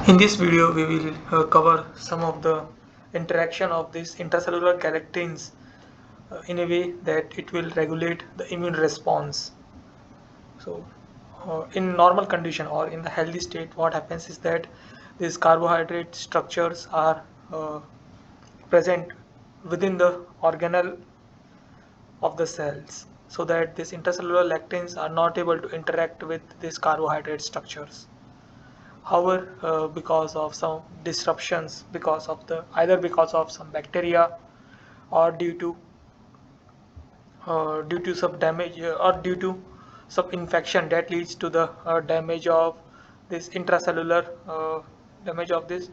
In this video, we will cover some of the interaction of these intracellular galectins in a way that it will regulate the immune response. So, in normal condition or in the healthy state, what happens is that these carbohydrate structures are present within the organelle of the cells, so that these intracellular lectins are not able to interact with these carbohydrate structures. However, because of some disruptions, because of the either because of some bacteria or due to some damage or due to some infection that leads to the damage of this intracellular damage of these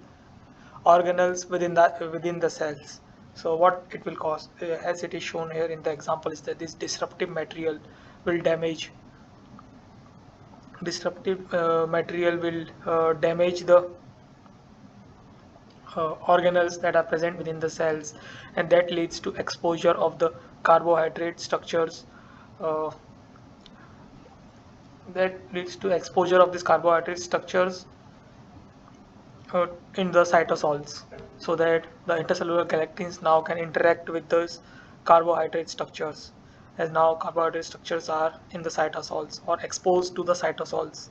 organelles within the cells. So what it will cause, as it is shown here in the example, is that this disruptive material will damage the organelles that are present within the cells, and that leads to exposure of the carbohydrate structures uh, that leads to exposure of these carbohydrate structures in the cytosols, so that the intercellular galectins now can interact with those carbohydrate structures, as now carbohydrate structures are in the cytosols or exposed to the cytosols.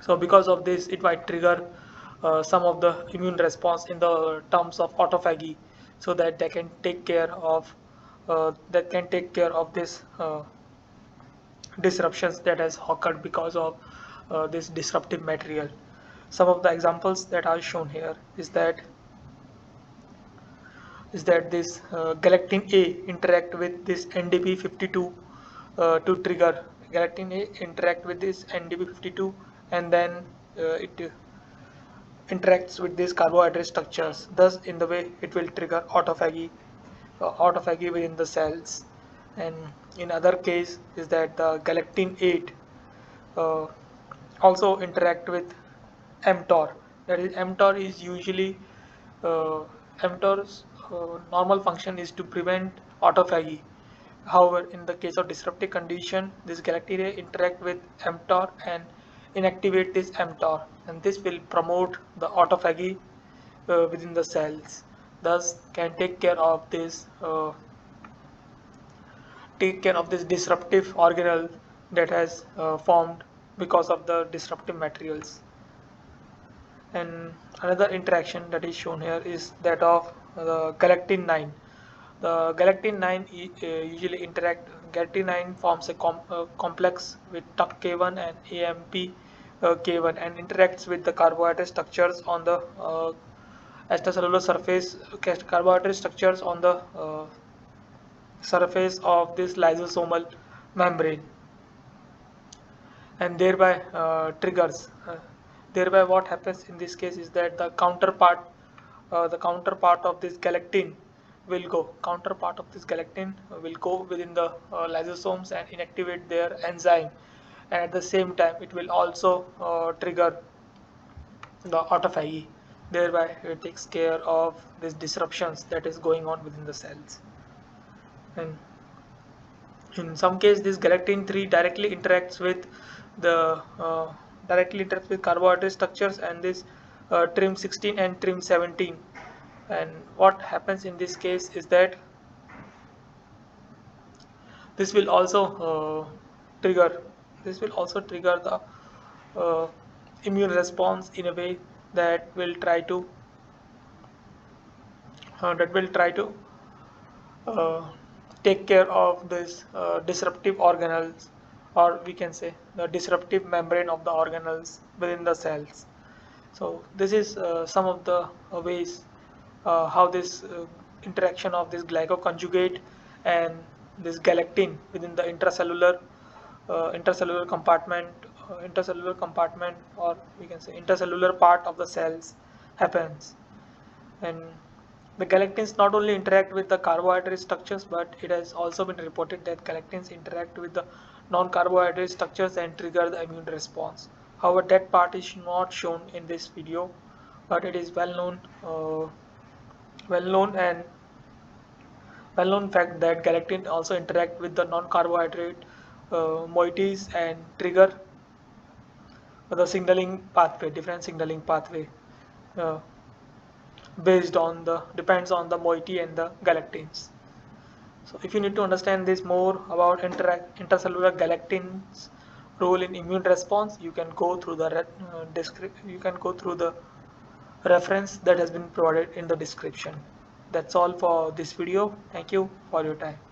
So because of this, it might trigger some of the immune response in the terms of autophagy, so that they can take care of this disruptions that has occurred because of this disruptive material. Some of the examples that are shown here is that this galectin A interact with this NDP52 to trigger galectin A interact with this NDP52, and then it interacts with these carbohydrate structures. Thus, in the way it will trigger autophagy within the cells. And in other case is that the galectin 8 uh, also interact with mTOR. That is, mTOR is usually mTOR's normal function is to prevent autophagy. However, in the case of disruptive condition, this galacteria interact with mTOR and inactivate this mTOR, and this will promote the autophagy within the cells. Thus, can take care of this disruptive organelle that has formed because of the disruptive materials. And another interaction that is shown here is that of the galectin 9. The galectin 9 usually interact. Galectin 9 forms a complex with TUC-K1 and AMP-K1 and interacts with the carbohydrate structures on the extracellular surface, carbohydrate structures on the surface of this lysosomal membrane, and thereby triggers. Thereby, what happens in this case is that the counterpart of this galectin will go within the lysosomes and inactivate their enzyme, and at the same time, it will also trigger the autophagy. Thereby, it takes care of these disruptions that is going on within the cells. And in some case, this galectin 3 the directly interacts with carbohydrate structures, and this trim 16 and trim 17. And what happens in this case is that this will also trigger the uh, immune response in a way that will try to that will try to uh, take care of this disruptive organelles, or we can say the disruptive membrane of the organelles within the cells. So this is some of the ways how this interaction of this glycoconjugate and this galectin within the intracellular compartment, or we can say intracellular part of the cells happens. And the galectins not only interact with the carbohydrate structures, but it has also been reported that galectins interact with the non-carbohydrate structures and trigger the immune response. However, that part is not shown in this video, but it is well known fact that galectin also interact with the non-carbohydrate moieties and trigger the signaling pathway, different signaling pathway uh, based on the depends on the moiety and the galactins. So if you need to understand this more about intercellular galactins role in immune response, you can go through the you can go through the reference that has been provided in the description. That's all for this video. Thank you for your time.